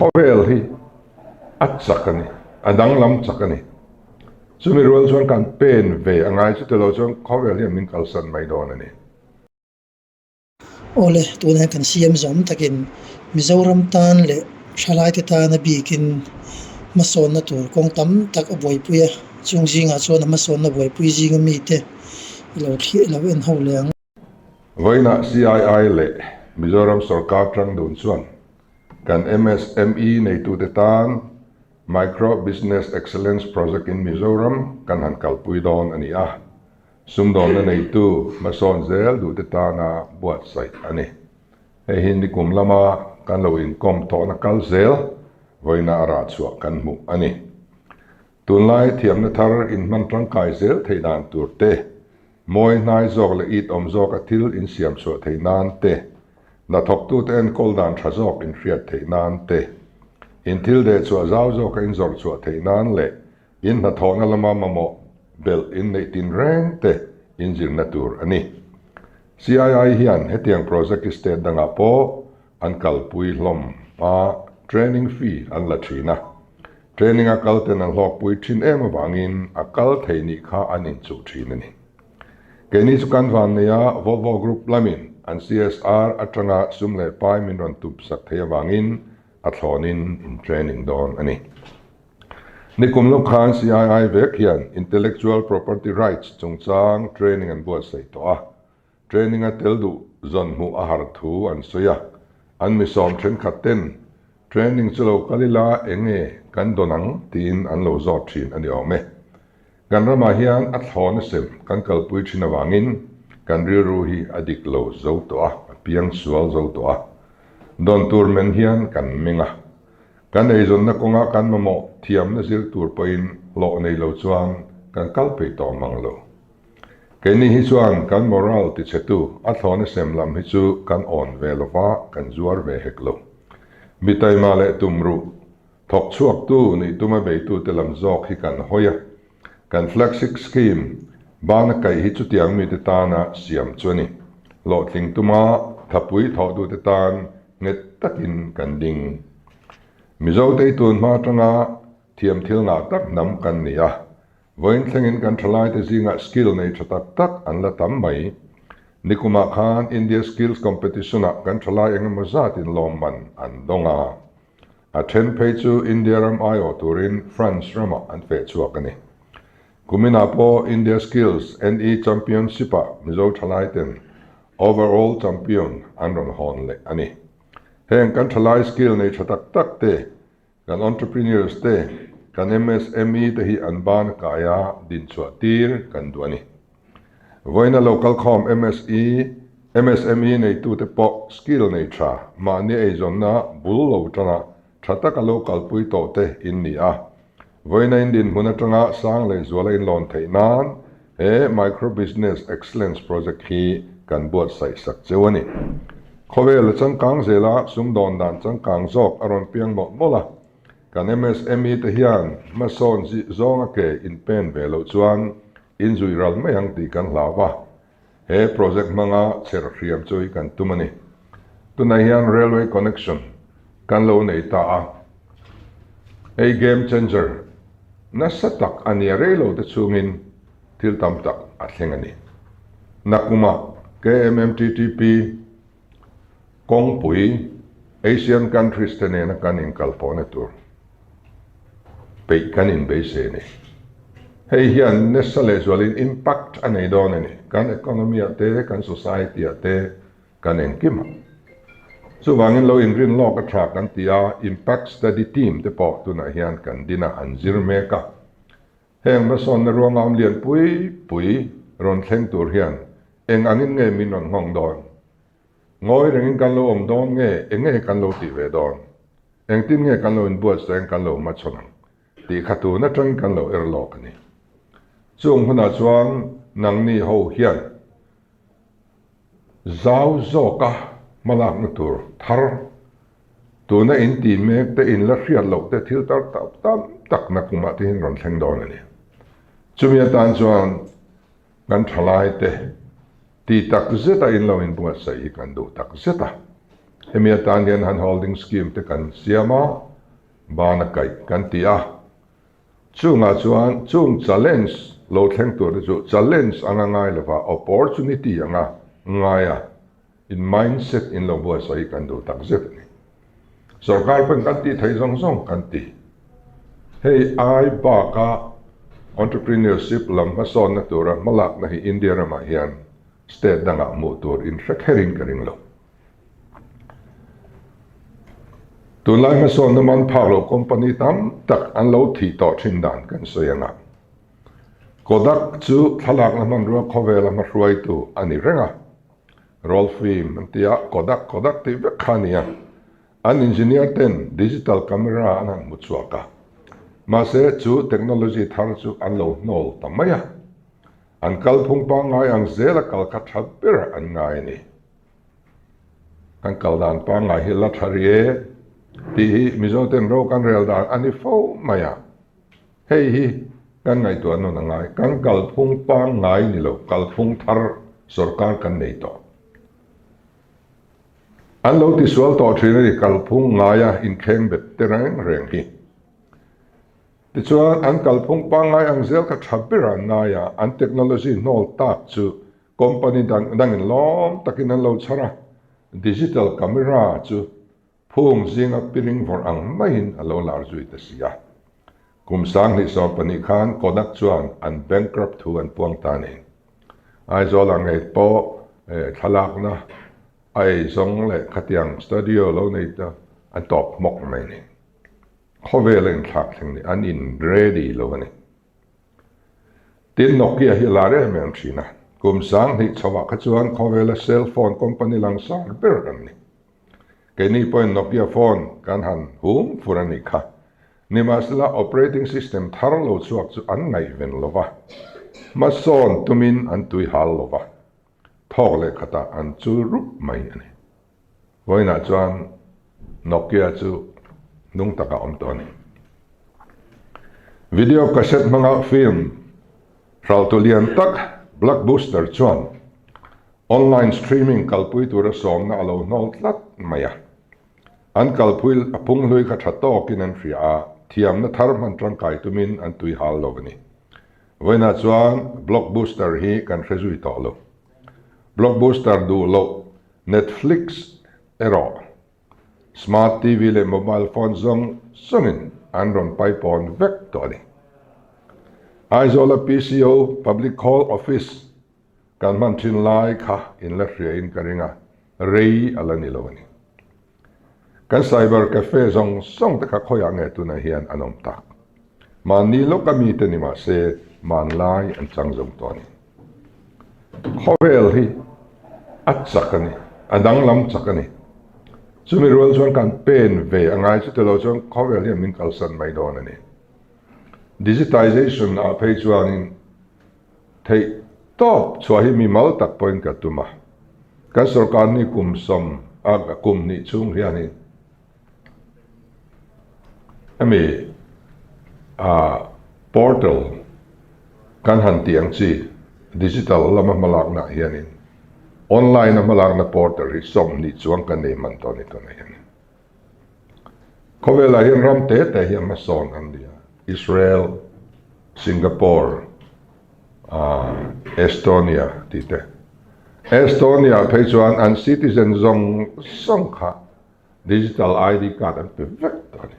khawvel hi achakani adang lam chakani chumi rual chuan kan pen ve angai chu telo chuan khawvel hi min kalsan mai don ani ole tuna kan siam zom takin Mizoram tan le thalai te tan bikin mason na tur kong tam tak aboi puya chung jinga chuan mason na boi pui jinga mi te lo thi lo en ho leang voina CII le Mizoram sarkar tang dun chuan kan MSME nei tu te tan Micro Business Excellence Project in Mizoram kan han kalpui don ani a sumdon na nei tu mason zel du te ta na buat sai ani he hin ni kum lama kan lo in kom to na kal zel voina ara chua kan mu ani tunlai thiam na thar in man tang kai zel theidan tur te moi nai zok le it om zok athil in siam so theinan te na thok tu ten kol dan tha zok in riat theinan te in thil de chua zau zok in zor chua theinan le in na thona lama mamo bel in nei tin reng te in zir na tur ani CII hian hetiang project state danga po an kalpui hlom a training fee an la thina training a kal ten an hlok pui thin em awangin a kal theini kha an in chu thin ani keni chu kan van nia Volvo group lamin an CSR atanga sumle pai min ron tup sak thei awangin a thlonin in training don ani nikum lo khan CII vek hian intellectual property rights chung chang training an buat sei to a training a tel du zon mu a har thu an soya an mi som then khaten training chulo kalila enge kan donang tin an lo zot thin ani ome kan rama hian a thlon sem kan kalpui thin awangin kan ri hi adik lo zo to a piang sual zo to a don tur men hian kan minga kan ei zon na konga kan mamo thiam na zil tur poin lo nei lo chuang kan kalpe to manglo keni hi chuan kan moral ti chetu a thlon sem lam hi chu kan on velova kan zuar ve heklo mitai ma le tumru thok chuak tu ni tuma be tu te lam zok hi kan hoya kan flagship scheme bana kai hi chu tiang mi te ta na siam chuani lo tling tuma thapui tho du te tan nget takin kan ding mizo te tun ma tanga thiam thil nga tak nam kan nia voin thlengin kan thalai te zinga skill nei thatak tak an la tam mai nikuma khan India skills competition a kan thalai engemaw zat in lomman an donga a 10 page chu India ram ayo turin France rama an fe chuak ani kumina po India skills NE championship a mizo thalai ten overall champion an ron hon le ani heng kan thalai skill nei thatak tak te kan entrepreneurs te kan MSME te hi an ban kaya din chua tir kan duani voina local com MSME nei tu te po skill nei tha ma ni ei zonna bul lo tana thataka local pui to te in ni a voina in din huna tanga sang le zuala in lon theinan e micro business excellence project hi kan buat sai sak chewani khawvel chang kang zela sumdon dan chang kang zok aron piang mo mola kan MSME te hian mason zi zonga ke in pen velo chuan in zui ral mayang ti kan hlawa he project manga cher riam choi kan tumani tuna hian railway connection kan lo nei ta a game changer na satak ani relo te chungin thil tam tak a thlengani nakuma KMMTTP kongpui Asian countries te ne na kan in kalpone tur pe kan in be se ne hei hian nesale zualin impact anei don ani kan economy ate kan society ate kan enkima so wangin lo in rin lok attract kan tia impact study team te po tuna hian kan dina anzir meka heng ma son na ruang am lian pui ron thleng tur hian eng angin nge min on ngong don ngoi rengin kan lo om don nge enge kan lo ti ve don eng tin nge kan lo in buat seng kan lo ma chonang ti khatu na tang kan lo lok ni chung huna chuan nang ni ho hian zau zoka malak na tur thar tu na in ti mek te in la hriat lo te thil tar tam tak na kuma ti hin ron thleng don ani chumia tan chuan kan thalai te ti tak zeta in lo in buat sai kan do tak zeta hemia tan hian han holding scheme te kan siama bana kai kan tia chunga chuan chung challenge lo thleng tur chu challenge anga ngai lova opportunity anga ngaya in mindset in lo bo sai kan do tak zet ni sarkar pen kan ti thai zong zong kan ti hey ai ba ka entrepreneurship lam ma son na tura malak na hi India rama hian state danga motor in shakherin karing lo tunlai ma son na man phalo company tam tak an lo thi to thin dan kan soyanga kodak chu thalak na man ro khawvel ma hruai tu ani renga roll film tia kodak ti ve khania an engineer ten digital camera anan muchuaka ma se chu technology thar chu an lo nol tamaya an kal phung pa ngai ang zela kal kha thabir an ngai ni an kal dan pa ngai hi la tharie ti mizoten ro kan rel dan ani fo maya hei hi kan ngai tu an na ngai kan kal phung pa ngai ni lo kal phung thar sarkar kan nei to an lo ti sual to thina kal phung ngaya in kheng bet terang reng hi ti chuan an kal phung pa ngai ang zel ka thabira ngaya an technology nol tak chu company dang in lom takin an lo chara digital camera chu phung zinga piring vor ang main alo lar zui ta sia kum sang ni so pani khan kodak chuan an bankrupt thu an puang ta ni ai zo lang ei po thalak na ai zong le khatiang studio lo nei ta an top mok mai ni khawvel in thak thing ni an in ready lo ni tin nokia hi la re men thina kum sang ni chawa kha chuan khawvel cell phone company lang sar ber kan ni ke ni point nokia phone kan han hum furani kha ni masla operating system thar lo chuak chu an ngai ven lova ma son tumin an tui hal lova thok le khata an chu rup mai ani voina chuan nokia chu nung taka om to ni video cassette manga film ral to lian tak blockbuster chuan online streaming kalpui tura som na alo nol tlat maya an kalpui apung lui kha thato kin an ria thiam na thar man tang kai tumin an tui hal lovani voina chuan blockbuster hi kan rezui to lo blockbuster du lo Netflix ero smart TV le mobile phone zong sungin andron paipon vek to ni aizola PCO public call office kan man thin lai kha in la hria in karinga rei alani lowani kan cyber cafe zong song ta kha khoya nge tu na hian anom tak man ni lo kami te ni ma se man lai an chang zong to ni khawvel hi achakani adang lam chakani chumi rol chuan kan pen ve angai chu te lo chuan khawvel hi min kalsan mai don ani digitization a page chuan in thei top chua hi mi mal tak point ka tuma kan sarkar ni kum som a kum ni chung hiani ami a portal kan han tiang chi digital lama malak na hianin online na malak na portal hi som ni chuang kan nei man to ni to na hian khawvel a hian ram te hi ma son an dia Israel Singapore Estonia tite Estonia phei chuan an citizen zong song kha digital ID card an pe vek to ni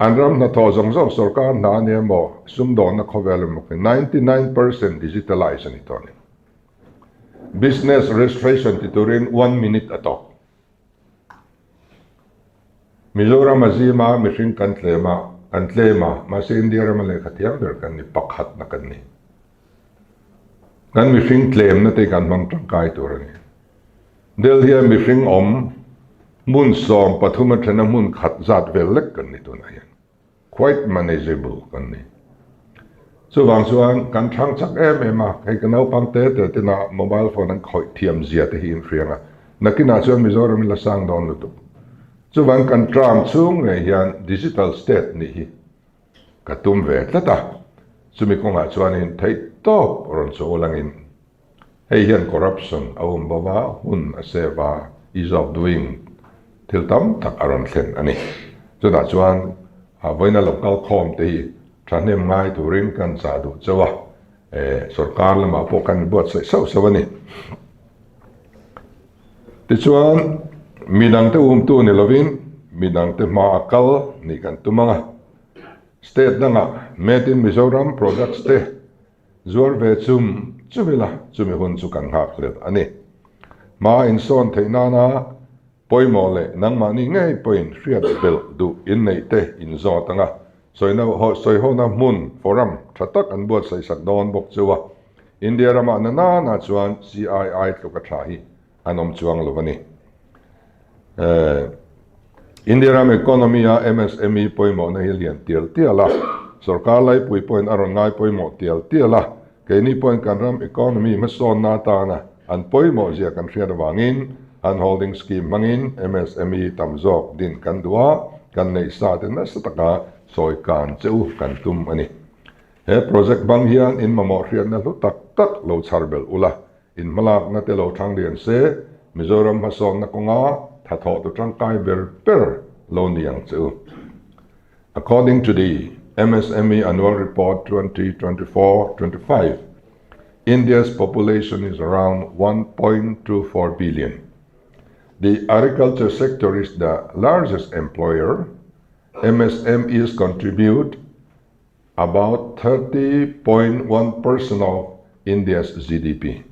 an ram na tho zong zong sarkar na ne mo sum don na khawvel mo 99% digitalize ani to ni business registration titurin 1 minute ato Mizoram azima machine kan tlema ma se India ram le khatiam ber kan ni pakhat na kan ni kan machine claim na te kan mang tang kai tur ni del hian machine om mun som pathuma thana mun khat zat vel lek kan ni tu na hian quite manageable kan ni so wang chuan kan thang chak em a kai kan au pang te na mobile phone an khoi thiam zia te hi in frianga nakina chuan Mizoram la sang don lu tu chu wang kan tram chung nge hian digital state ni hi katum ve tlata chumi konga chuan in thei top ron so langin hei hian corruption awum bawa hun aseva ease of doing thil tam tak aron thlen ani cho đã chuan với na local com thì tràn niệm ngay tụ rin kan sa du chawa sarkar lama po kan buat sai sau sawani ti chuan midang te tu ni lovin midang te ma akal ni kan tumanga state danga made in Mizoram products te zuar ve chum chumila chumi hun chu kan hak le ani ma in son theina na poimo le nang ma ni ngai point riat bel du in nei te in zo tanga soi ho na mun forum thatak an buat sai sak don bok chuwa India rama na chuan CII to ka thahi anom chuang lovani India ram economy a MSME poimo na hilian tiala sarkar lai pui point aron ngai poimo tiala ke ni point kan ram economy ma son na ta na an poimo zia kan hriat wangin an holding scheme mangin MSME tamzok din kan dua kan nei sa ten na sataka soi kan cheu kan tum ani he project bang hian in mamo hriat na lu tak lo charbel ula in malak na te lo thang lian se Mizoram ma son na konga thatho to tangkai ber lo niang cheu according to the MSME annual report 2024-25 India's population is around 1.24 billion. The agriculture sector is the largest employer. MSMEs contribute about 30.1% of India's GDP.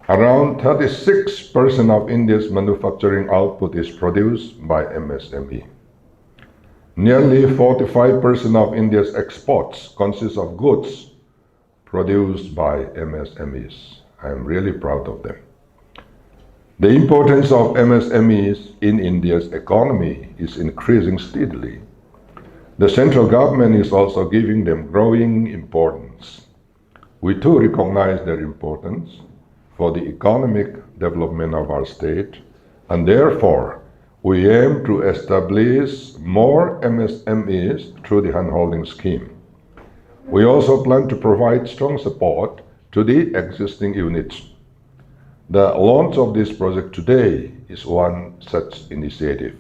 Around 36% of India's manufacturing output is produced by MSME. Nearly 45% of India's exports consist of goods produced by MSMEs. I am really proud of them. The importance of MSMEs in India's economy is increasing steadily. The central government is also giving them growing importance. We too recognize their importance for the economic development of our state, and therefore we aim to establish more MSMEs through the handholding scheme. We also plan to provide strong support to the existing units. The launch of this project today is one such initiative.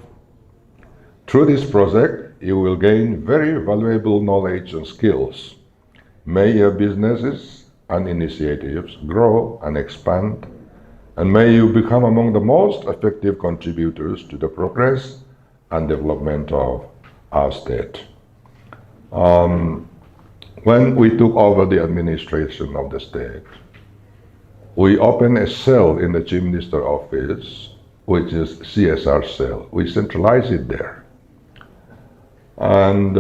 Through this project, you will gain very valuable knowledge and skills. May your businesses and initiatives grow and expand, and may you become among the most effective contributors to the progress and development of our state. When we took over the administration of the state, we opened a cell in the Chief Minister's office, which is CSR cell. We centralized it there. And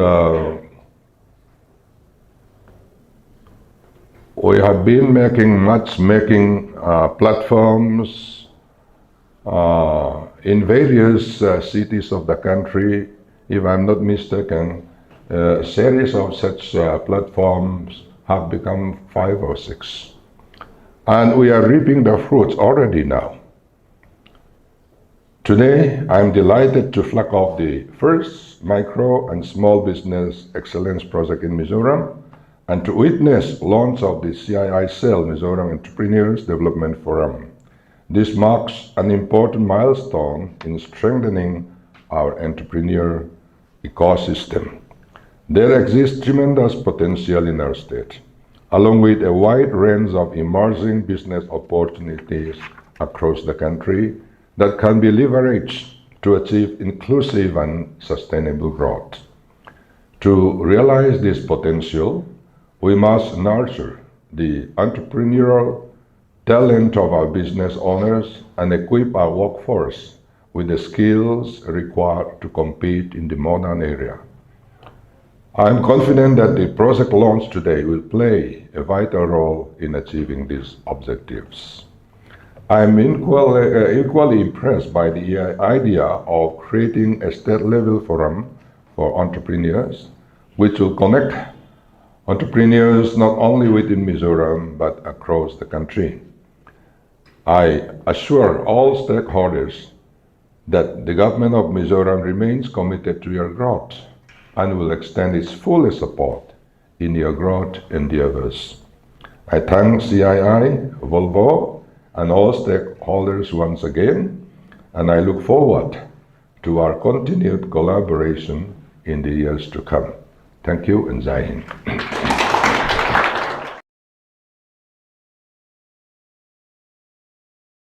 we have been making matchmaking platforms in various cities of the country. If I'm not mistaken, a series of such platforms have become 5 or 6. And we are reaping the fruits already now. Today, I'm delighted to flag off the first micro and small business excellence project in Mizoram and to witness launch of the CII Cell Mizoram Entrepreneurs Development Forum. This marks an important milestone in strengthening our entrepreneur ecosystem. There exists tremendous potential in our state, along with a wide range of emerging business opportunities across the country that can be leveraged to achieve inclusive and sustainable growth. To realize this potential, we must nurture the entrepreneurial talent of our business owners and equip our workforce with the skills required to compete in the modern era. I am confident that the project launched today will play a vital role in achieving these objectives. I am equally impressed by the idea of creating a state-level forum for entrepreneurs, which will connect entrepreneurs not only within Mizoram but across the country. I assure all stakeholders that the government of Mizoram remains committed to your growth and will extend its fullest support in your growth endeavors. I thank CII, Volvo, and all stakeholders once again, and I look forward to our continued collaboration in the years to come. Thank you and Jai Hind.